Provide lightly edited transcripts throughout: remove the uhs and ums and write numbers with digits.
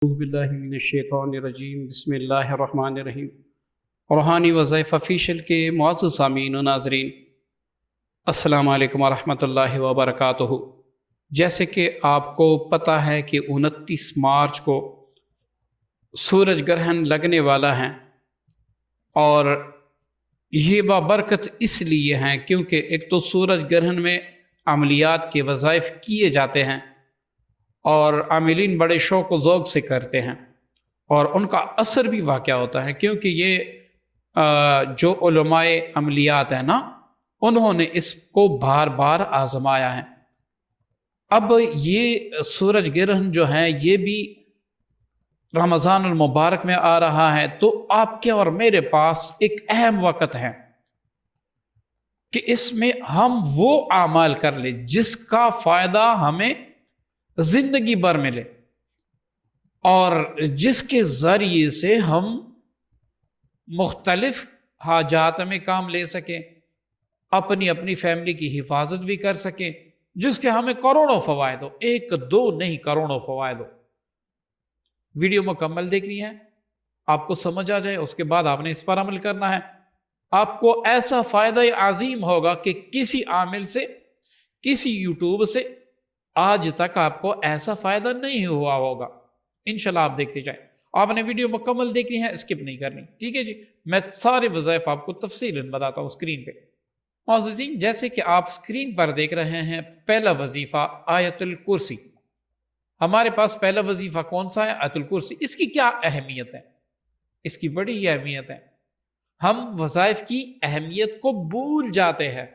اعوذ باللہ من الشیطان الرجیم بسم اللہ الرحمن الرحیم۔ روحانی وظائف آفیشیل کے معزز سامعین و ناظرین، السلام علیکم ورحمۃ اللہ وبرکاتہ۔ جیسے کہ آپ کو پتہ ہے کہ 29 مارچ کو سورج گرہن لگنے والا ہے، اور یہ بابرکت اس لیے ہیں کیونکہ ایک تو سورج گرہن میں عملیات کے وظائف کیے جاتے ہیں اور عاملین بڑے شوق و ذوق سے کرتے ہیں، اور ان کا اثر بھی واقع ہوتا ہے کیونکہ یہ جو علماء عملیات ہیں نا، انہوں نے اس کو بار بار آزمایا ہے۔ اب یہ سورج گرہن جو ہے یہ بھی رمضان المبارک میں آ رہا ہے، تو آپ کے اور میرے پاس ایک اہم وقت ہے کہ اس میں ہم وہ اعمال کر لیں جس کا فائدہ ہمیں زندگی بھر ملے، اور جس کے ذریعے سے ہم مختلف حاجات میں کام لے سکیں، اپنی فیملی کی حفاظت بھی کر سکیں، جس کے ہمیں کروڑوں فوائد ہو، ایک دو نہیں کروڑوں فوائد ہو۔ ویڈیو مکمل دیکھنی ہے، آپ کو سمجھ آ جائے، اس کے بعد آپ نے اس پر عمل کرنا ہے۔ آپ کو ایسا فائدہ عظیم ہوگا کہ کسی عامل سے، کسی یوٹیوب سے آج تک آپ کو ایسا فائدہ نہیں ہوا ہوگا۔ انشاءاللہ آپ دیکھتے جائیں، آپ نے ویڈیو مکمل دیکھنی ہے، اسکپ نہیں کرنی، ٹھیک ہے جی؟ میں سارے وظائف آپ کو تفصیلاً بتاتا ہوں اسکرین پہ۔ معززین، جیسے کہ آپ اسکرین پر دیکھ رہے ہیں، پہلا وظیفہ آیت الکرسی۔ ہمارے پاس پہلا وظیفہ کون سا ہے؟ آیت الکرسی۔ اس کی کیا اہمیت ہے؟ اس کی بڑی ہی اہمیت ہے۔ ہم وظائف کی اہمیت کو بھول جاتے ہیں،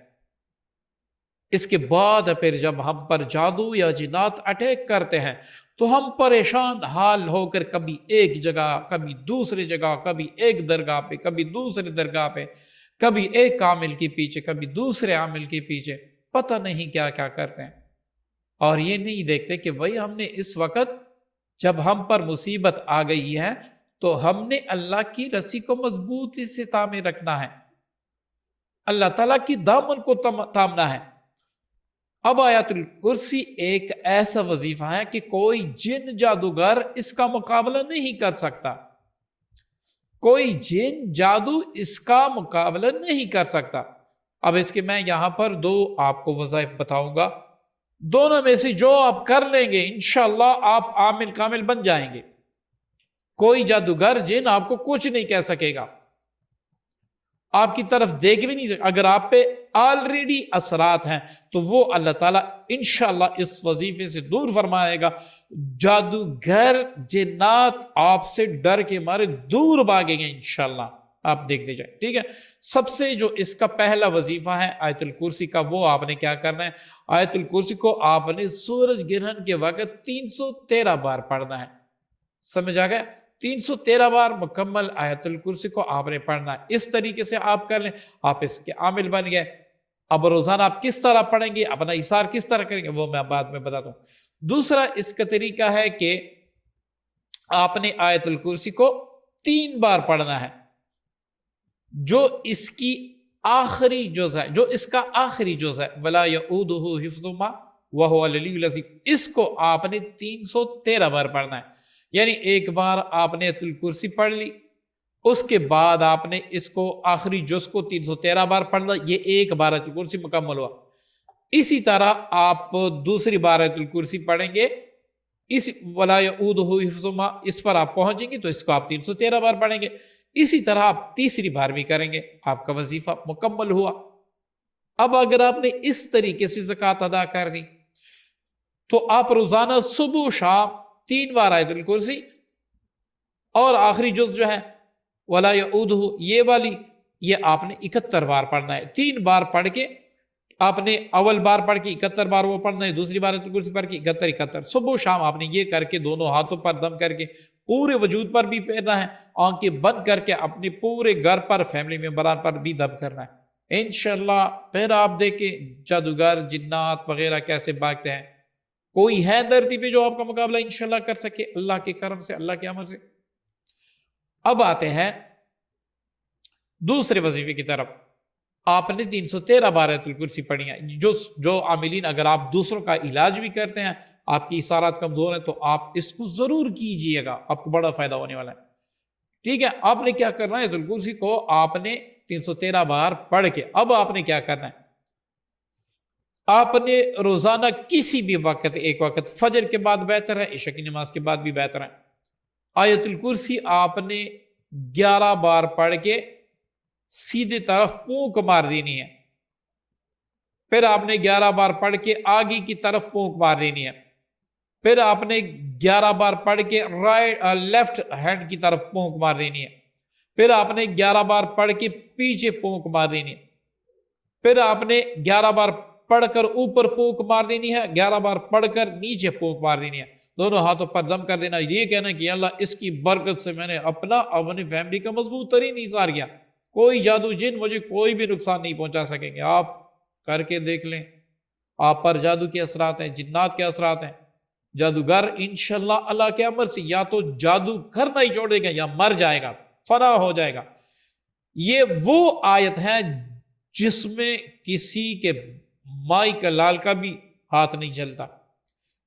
اس کے بعد پھر جب ہم پر جادو یا جنات اٹیک کرتے ہیں تو ہم پریشان حال ہو کر کبھی ایک جگہ، کبھی دوسری جگہ، کبھی ایک درگاہ پہ، کبھی دوسرے درگاہ پہ، کبھی ایک عامل کے پیچھے، کبھی دوسرے عامل کے پیچھے، پتہ نہیں کیا کیا کرتے ہیں، اور یہ نہیں دیکھتے کہ بھائی ہم نے اس وقت جب ہم پر مصیبت آ گئی ہے تو ہم نے اللہ کی رسی کو مضبوطی سے تامے رکھنا ہے، اللہ تعالیٰ کی دامن کو تامنا ہے۔ اب آیت الکرسی ایک ایسا وظیفہ ہے کہ کوئی جن جادوگر اس کا مقابلہ نہیں کر سکتا، کوئی جن جادو اس کا مقابلہ نہیں کر سکتا۔ اب اس کے میں یہاں پر دو آپ کو وظائف بتاؤں گا، دونوں میں سے جو آپ کر لیں گے انشاءاللہ آپ عامل کامل بن جائیں گے، کوئی جادوگر جن آپ کو کچھ نہیں کہہ سکے گا، آپ کی طرف دیکھ بھی نہیں سکتے۔ اگر آپ پہ آلریڈی اثرات ہیں تو وہ اللہ تعالیٰ انشاءاللہ اس وظیفے سے دور فرمائے گا، جادوگر جنات آپ سے ڈر کے مارے دور بھاگیں گے انشاءاللہ۔ آپ دیکھتے جائیں، ٹھیک ہے؟ سب سے جو اس کا پہلا وظیفہ ہے آیت الکرسی کا، وہ آپ نے کیا کرنا ہے؟ آیت الکرسی کو آپ نے سورج گرہن کے وقت 313 بار پڑھنا ہے۔ سمجھ آ گیا؟ 313 بار مکمل آیت الکرسی کو آپ نے پڑھنا ہے۔ اس طریقے سے آپ کر لیں، آپ اس کے عامل بن گئے۔ اب روزانہ آپ کس طرح پڑھیں گے، اپنا ایثار کس طرح کریں گے، وہ میں بعد میں بتاتا ہوں۔ دوسرا اس کا طریقہ ہے کہ آپ نے آیت الکرسی کو 3 بار پڑھنا ہے۔ جو اس کی آخری جز ہے، جو اس کا آخری جز ہے، وَلَا يَؤُودُهُ حِفْظُهُمَا وَهُوَ الْعَلِيُّ الْعَظِيمُ، اس کو آپ نے 313 بار پڑھنا ہے۔ یعنی ایک بار آپ نے آیت الکرسی پڑھ لی، اس کے بعد آپ نے اس کو آخری جز کو 313 بار پڑھ لیا، یہ ایک بار آیت الکرسی مکمل ہوا۔ اسی طرح آپ دوسری بار آیت الکرسی پڑھیں گے، اس وَلَا يَؤُودُهُ حِفْظُهُمَا اس پر آپ پہنچیں گے تو اس کو آپ 313 بار پڑھیں گے۔ اسی طرح آپ تیسری بار بھی کریں گے، آپ کا وظیفہ مکمل ہوا۔ اب اگر آپ نے اس طریقے سے زکوٰۃ ادا کر دی تو آپ روزانہ صبح و شام 3 بار آیت الکرسی اور آخری جز جو ہے وَلَا يَؤُودُهُ یہ والی، یہ آپ نے 71 بار پڑھنا ہے۔ 3 بار پڑھ کے آپ نے اول بار پڑھ کے 71 بار وہ پڑھنا ہے، دوسری بار آیت الکرسی پڑھ کے 71 صبح و شام آپ نے یہ کر کے دونوں ہاتھوں پر دم کر کے پورے وجود پر بھی پھیرنا ہے، آنکھیں بند کر کے اپنے پورے گھر پر، فیملی ممبران پر بھی دم کرنا ہے انشاءاللہ۔ پھر آپ دیکھیں جادوگر جنات وغیرہ کیسے بھاگتے ہیں۔ کوئی ہے دھرتی پہ جو آپ کا مقابلہ انشاءاللہ کر سکے اللہ کے کرم سے، اللہ کے عمل سے؟ اب آتے ہیں دوسرے وظیفے کی طرف۔ آپ نے 313 بار آیت الکرسی پڑھی ہے۔ جو عاملین، اگر آپ دوسروں کا علاج بھی کرتے ہیں آپ کی اثارات کمزور ہیں تو آپ اس کو ضرور کیجئے گا، آپ کو بڑا فائدہ ہونے والا ہے۔ ٹھیک ہے، آپ نے کیا کرنا ہے، آیت الکرسی کو آپ نے 313 بار پڑھ کے اب آپ نے کیا کرنا ہے، آپ نے روزانہ کسی بھی وقت، ایک وقت فجر کے بعد بہتر ہے، عشاء کی نماز کے بعد بھی بہتر ہے، آیت الکرسی آپ نے 11 بار پڑھ کے سیدھی طرف پونک مار دینی ہے، پھر آپ نے 11 بار پڑھ کے آگے کی طرف پونک مار دینی ہے، پھر آپ نے 11 بار پڑھ کے لیفٹ ہینڈ کی طرف پونک مار دینی ہے، پھر آپ نے 11 بار پڑھ کے پیچھے پونک مار دینی ہے، پھر آپ نے 11 بار پڑھ کر اوپر پونک مار دینی ہے، 11 بار پڑھ کر نیچے پونک مار دینی ہے، دونوں ہاتھوں پر دم کر دینا، یہ کہنا کہ اللہ اس کی برکت سے میں نے اپنی فیملی کا مضبوط ترین اظہار کیا، کوئی جادو جن مجھے کوئی بھی نقصان نہیں پہنچا سکیں گے۔ آپ کر کے دیکھ لیں، آپ پر جادو کے اثرات ہیں، جنات کے اثرات ہیں، جادوگر انشاءاللہ اللہ کے امر سے یا تو جادو کرنا ہی چھوڑ دے گا یا مر جائے گا، فنا ہو جائے گا۔ یہ وہ آیت ہے جس میں کسی کے مائی کا لال کا بھی ہاتھ نہیں چلتا،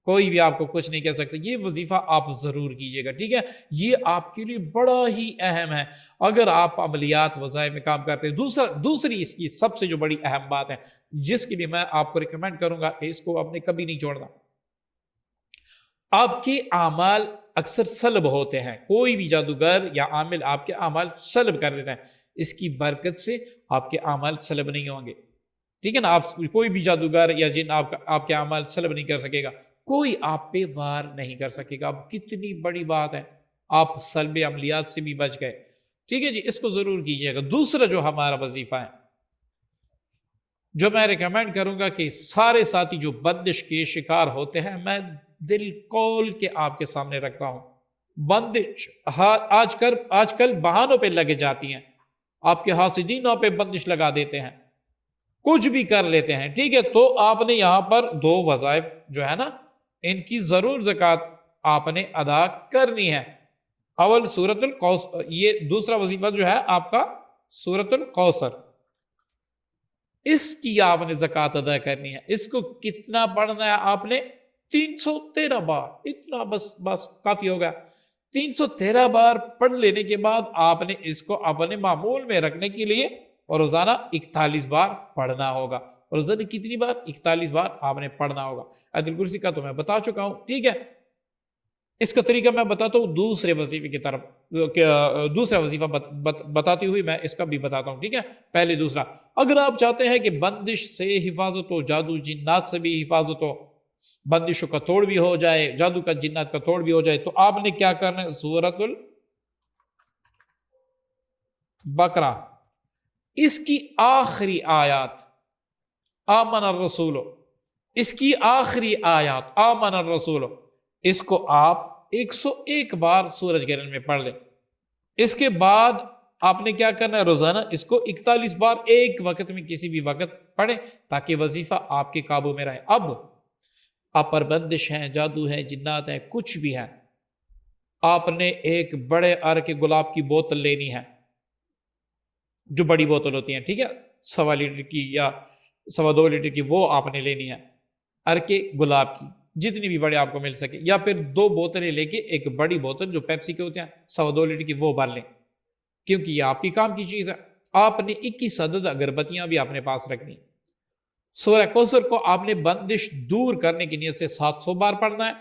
کوئی بھی آپ کو کچھ نہیں کہہ سکتا۔ یہ وظیفہ آپ ضرور کیجئے گا، ٹھیک ہے، یہ آپ کے لیے بڑا ہی اہم ہے اگر آپ عملیات وظائف میں کام کرتے ہیں۔ دوسری اس کی سب سے جو بڑی اہم بات ہے جس کے لیے میں آپ کو ریکمینڈ کروں گا کہ اس کو آپ نے کبھی نہیں چھوڑنا، آپ کے اعمال اکثر سلب ہوتے ہیں، کوئی بھی جادوگر یا عامل آپ کے اعمال سلب کر دیتا ہے، اس کی برکت سے آپ کے اعمال سلب نہیں ہوں گے، ٹھیک ہے نا، آپ کوئی بھی جادوگر یا جن آپ کے اعمال سلب نہیں کر سکے گا، کوئی آپ پہ وار نہیں کر سکے گا۔ اب کتنی بڑی بات ہے، آپ سلب عملیات سے بھی بچ گئے، ٹھیک ہے جی، اس کو ضرور کیجئے گا۔ دوسرا جو ہمارا وظیفہ ہے جو میں ریکمینڈ کروں گا کہ سارے ساتھی جو بندش کے شکار ہوتے ہیں، میں دل کھول کے آپ کے سامنے رکھتا ہوں، بندش آج کل بہانوں پہ لگے جاتی ہیں، آپ کے حاسدینوں پہ بندش لگا دیتے ہیں، کچھ بھی کر لیتے ہیں، ٹھیک ہے، تو آپ نے یہاں پر 2 وظائف جو ہے نا ان کی ضرور زکوٰۃ آپ نے ادا کرنی ہے۔ اول سورۃ الکوثر، یہ دوسرا وظیفہ جو ہے آپ کا سورۃ الکوثر، اس کی آپ نے زکوٰۃ ادا کرنی ہے۔ اس کو کتنا پڑھنا ہے آپ نے؟ 313 بار، اتنا بس کافی ہوگا۔ 313 بار پڑھ لینے کے بعد آپ نے اس کو اپنے معمول میں رکھنے کے لیے روزانہ 41 بار پڑھنا ہوگا۔ روزانہ کتنی بار؟ 41 بار آپ نے پڑھنا ہوگا۔ آیت الکرسی کا تو میں بتا چکا ہوں، ٹھیک ہے، اس کا طریقہ میں بتاتا ہوں دوسرے وظیفے کی طرف، دوسرا وظیفہ بتاتی ہوئی میں اس کا بھی بتاتا ہوں، ٹھیک ہے۔ پہلے دوسرا، اگر آپ چاہتے ہیں کہ بندش سے حفاظت ہو، جادو جنات سے بھی حفاظت ہو، بندشوں کا توڑ بھی ہو جائے، جادو کا جنات کا توڑ بھی ہو جائے، تو آپ نے کیا کرنا ہے؟ سورۃ البقرہ، اس کی آخری آیات آمن الرسول، اس کی آخری آیات آمن الرسول، اس کو آپ 101 بار سورج گرہن میں پڑھ لیں۔ اس کے بعد آپ نے کیا کرنا ہے؟ روزانہ اس کو 41 بار ایک وقت میں کسی بھی وقت پڑھیں تاکہ وظیفہ آپ کے قابو میں رہے۔ اب آپ پر بندش ہیں، جادو ہے، جنات ہیں، کچھ بھی ہے، آپ نے ایک بڑے کے گلاب کی بوتل لینی ہے، جو بڑی بوتل ہوتی ہیں، ٹھیک ہے، 1.25 لیٹر کی یا 2.25 لیٹر کی، وہ آپ نے لینی ہے، کے گلاب کی، جتنی بھی بڑے آپ کو مل سکے، یا پھر 2 بوتلیں لے کے ایک بڑی بوتل جو پیپسی کے ہوتے ہیں 2.25 لیٹر کی، وہ بھر لیں، کیونکہ یہ آپ کی کام کی چیز ہے۔ آپ نے 21 عدد اگربتیاں بھی اپنے پاس رکھنی۔ سورہ کوثر کو آپ نے بندش دور کرنے کی نیت سے 700 بار پڑھنا ہے۔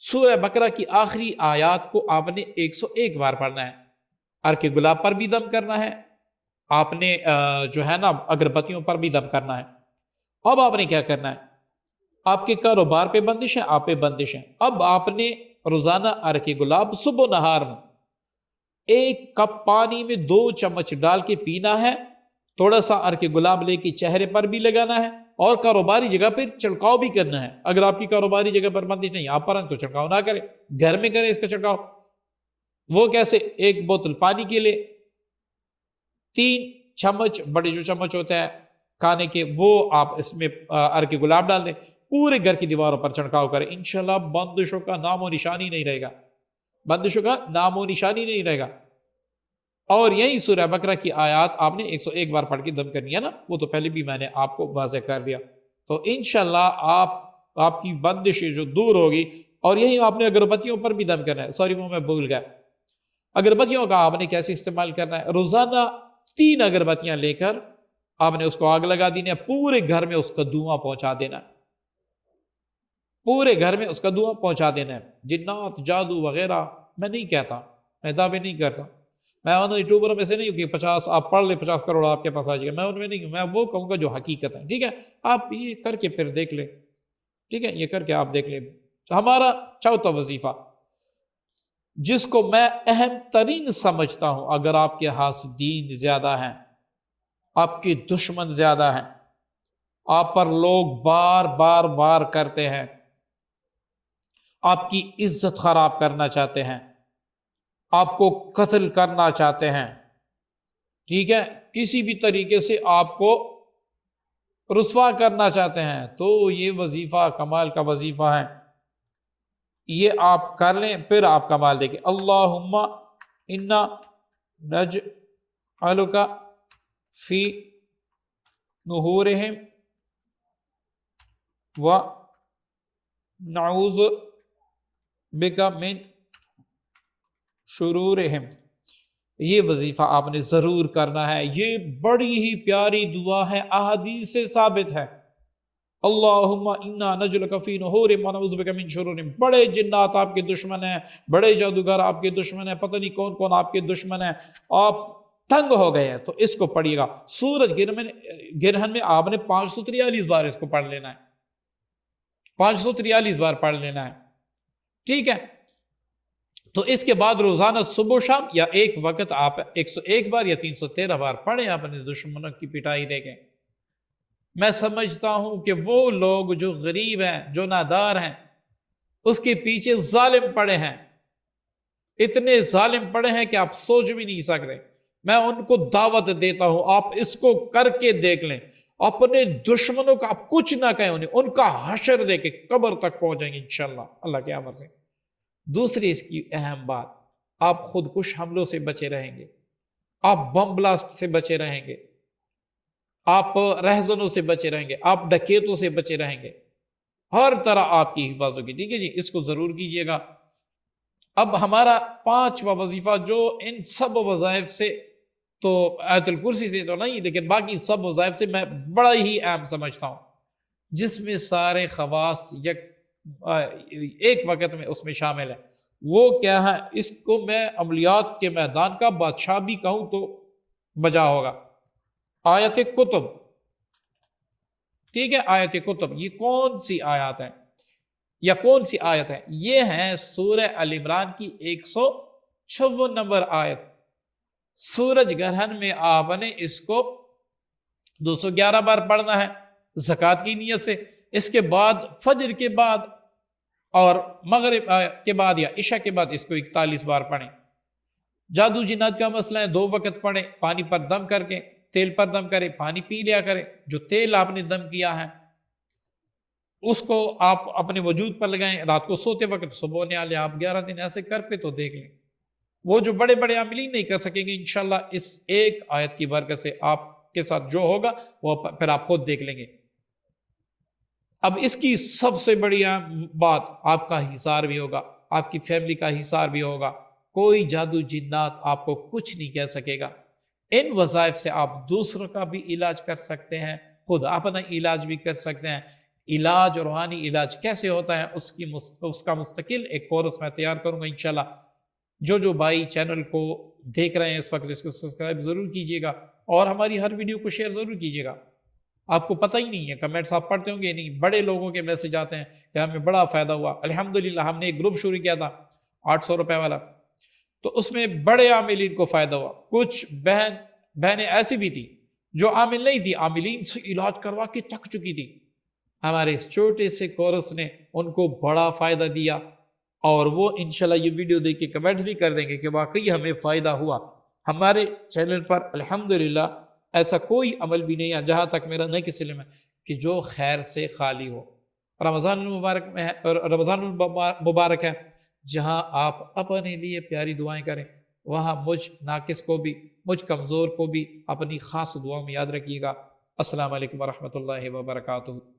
سورہ بقرہ کی آخری آیات کو آپ نے 101 بار پڑھنا ہے۔ کے گلاب پر بھی دم کرنا ہے، آپ نے جو ہے نا اگربتیوں پر بھی دم کرنا ہے۔ اب آپ نے کیا کرنا ہے؟ آپ کے کاروبار پہ بندش ہے، آپ پہ بندش ہے۔ اب آپ نے روزانہ کے گلاب صبح و نہار میں 1 کپ پانی میں 2 چمچ ڈال کے پینا ہے، تھوڑا سا کے گلاب لے کے چہرے پر بھی لگانا ہے، اور کاروباری جگہ پہ چھڑکاؤ بھی کرنا ہے۔ اگر آپ کی کاروباری جگہ پر بندش نہیں، آپ پر تو چھڑکاؤ نہ کریں، گھر میں کریں اس کا چھڑکاؤ۔ وہ کیسے؟ 1 بوتل پانی کے لیے 3 چمچ، بڑے جو چمچ ہوتے ہیں کھانے کے، وہ آپ اس میں کے گلاب ڈال دیں، پورے گھر کی دیواروں پر چھڑکاؤ کریں، انشاءاللہ بندشوں کا نام و نشانی نہیں رہے گا، بندشوں کا نام و نشانی نہیں رہے گا۔ اور یہی سورہ بقرہ کی آیات آپ نے 101 بار پڑھ کے دم کرنی ہے نا، وہ تو پہلے بھی میں نے آپ کو واضح کر دیا۔ تو انشاءاللہ آپ آپ کی بندشیں جو دور ہوگی. اور یہی آپ نے اگربتیوں پر بھی دم کرنا ہے. سوری وہ میں بھول گیا, اگربتیوں کا آپ نے کیسے استعمال کرنا ہے؟ روزانہ 3 اگربتیاں لے کر آپ نے اس کو آگ لگا دینی ہے, پورے گھر میں اس کا دھواں پہنچا دینا ہے, پورے گھر میں اس کا دھواں پہنچا دینا ہے. جنات جادو وغیرہ میں نہیں کہتا, میں دعوے نہیں کرتا, میں ان یوٹیوبروں میں سے نہیں ہوں کہ 50 آپ پڑھ لیں 50 کروڑ آپ کے پاس آ جائے گا, میں ان میں نہیں ہوں. میں وہ کہوں گا جو حقیقت ہے. ٹھیک ہے, آپ یہ کر کے پھر دیکھ لیں. ٹھیک ہے, یہ کر کے آپ دیکھ لیں. ہمارا چوتھا وظیفہ جس کو میں اہم ترین سمجھتا ہوں, اگر آپ کے حاسدین زیادہ ہیں, آپ کے دشمن زیادہ ہیں, آپ پر لوگ بار بار وار کرتے ہیں, آپ کی عزت خراب کرنا چاہتے ہیں, آپ کو قتل کرنا چاہتے ہیں, ٹھیک ہے, کسی بھی طریقے سے آپ کو رسوا کرنا چاہتے ہیں, تو یہ وظیفہ کمال کا وظیفہ ہے. یہ آپ کر لیں, پھر آپ کمال دیکھیں. اللہم انا نجعلک فی نحورہم و نعوذ بک من شرورہم. یہ وظیفہ آپ نے ضرور کرنا ہے. یہ بڑی ہی پیاری دعا ہے, احادیث سے ثابت ہے. اللہم انا نجعلک فی نحورہم ونعوذ بک من شرورہم. بڑے جنات آپ کے دشمن ہیں, بڑے جادوگر آپ کے دشمن ہیں, پتہ نہیں کون کون آپ کے دشمن ہیں, آپ تنگ ہو گئے ہیں تو اس کو پڑھیے گا. سورج گرہن میں آپ نے 543 بار اس کو پڑھ لینا ہے, 543 بار پڑھ لینا ہے. ٹھیک ہے, تو اس کے بعد روزانہ صبح و شام یا ایک وقت آپ 101 بار یا 313 بار پڑھیں, اپنے دشمنوں کی پٹائی دیکھیں. میں سمجھتا ہوں کہ وہ لوگ جو غریب ہیں, جو نادار ہیں, اس کے پیچھے ظالم پڑے ہیں, اتنے ظالم پڑے ہیں کہ آپ سوچ بھی نہیں سکتے. میں ان کو دعوت دیتا ہوں, آپ اس کو کر کے دیکھ لیں. اپنے دشمنوں کا آپ کچھ نہ کہیں انہیں, ان کا حشر دے کے قبر تک پہنچیں گے انشاءاللہ اللہ کے امر سے. دوسری اس کی اہم بات, آپ خودکش حملوں سے بچے رہیں گے, آپ بم بلاسٹ سے بچے رہیں گے, آپ رہزنوں سے بچے رہیں گے, آپ ڈکیتوں سے بچے رہیں گے, ہر طرح آپ کی حفاظت ہوگی. ٹھیک ہے جی, اس کو ضرور کیجئے گا. اب ہمارا 5واں وظیفہ جو ان سب وظائف سے, تو آیت الکرسی سے تو نہیں, لیکن باقی سب وظائف سے میں بڑا ہی اہم سمجھتا ہوں, جس میں سارے خواص ایک وقت میں اس میں شامل ہے. وہ کیا ہے؟ اس کو میں عملیات کے میدان کا بادشاہ بھی کہوں تو بجا ہوگا. آیت کتب. ٹھیک ہے, آیت کتب یہ کون سی آیات ہیں یا کون سی آیت ہے؟ یہ ہے سورہ ال عمران کی 156 نمبر آیت. سورج گرہن میں آپ نے اس کو 211 بار پڑھنا ہے زکوٰۃ کی نیت سے. اس کے بعد فجر کے بعد اور مغرب کے بعد یا عشاء کے بعد اس کو 41 بار پڑھیں. جادو جنات کا مسئلہ ہے 2 وقت پڑھیں, پانی پر دم کر کے, تیل پر دم کرے, پانی پی لیا کرے. جو تیل آپ نے دم کیا ہے اس کو آپ اپنے وجود پر لگائیں, رات کو سوتے وقت, صبح ہونے والے آپ 11 دن ایسے کر پہ تو دیکھ لیں. وہ جو بڑے بڑے عاملین نہیں کر سکیں گے, انشاءاللہ اس ایک آیت کی برکت سے آپ کے ساتھ جو ہوگا وہ پھر آپ خود دیکھ لیں گے. اب اس کی سب سے بڑی بات, آپ کا حصار بھی ہوگا, آپ کی فیملی کا حصار بھی ہوگا. کوئی جادو جنات آپ کو کچھ نہیں کہہ سکے گا. ان وظائف سے آپ دوسروں کا بھی علاج کر سکتے ہیں, خود اپنا علاج بھی کر سکتے ہیں. علاج, روحانی علاج کیسے ہوتا ہے اس کا مستقل ایک کورس میں تیار کروں گا انشاءاللہ. جو بھائی چینل کو دیکھ رہے ہیں اس وقت, اس کو سبسکرائب ضرور کیجیے گا اور ہماری ہر ویڈیو کو شیئر ضرور کیجیے گا. آپ کو پتہ ہی نہیں ہے, کمنٹس آپ پڑھتے ہوں گے نہیں, بڑے لوگوں کے میسج آتے ہیں کہ ہمیں بڑا فائدہ ہوا. الحمدللہ ہم نے ایک گروپ شروع کیا تھا 800 روپے والا, تو اس میں بڑے عاملین کو فائدہ ہوا. کچھ بہنیں ایسی بھی تھی جو عامل نہیں تھی, عاملین سے علاج کروا کے تھک چکی تھی. ہمارے اس چھوٹے سے کورس نے ان کو بڑا فائدہ دیا, اور وہ انشاءاللہ یہ ویڈیو دیکھ کے کمنٹ بھی کر دیں گے کہ واقعی ہمیں فائدہ ہوا. ہمارے چینل پر الحمدللہ ایسا کوئی عمل بھی نہیں ہے جہاں تک میرا نہیں کسی علم ہے کہ جو خیر سے خالی ہو. رمضان المبارک ہے جہاں آپ اپنے لیے پیاری دعائیں کریں, وہاں مجھ ناقص کو بھی, مجھ کمزور کو بھی اپنی خاص دعاؤں میں یاد رکھیے گا. السلام علیکم ورحمۃ اللہ وبرکاتہ.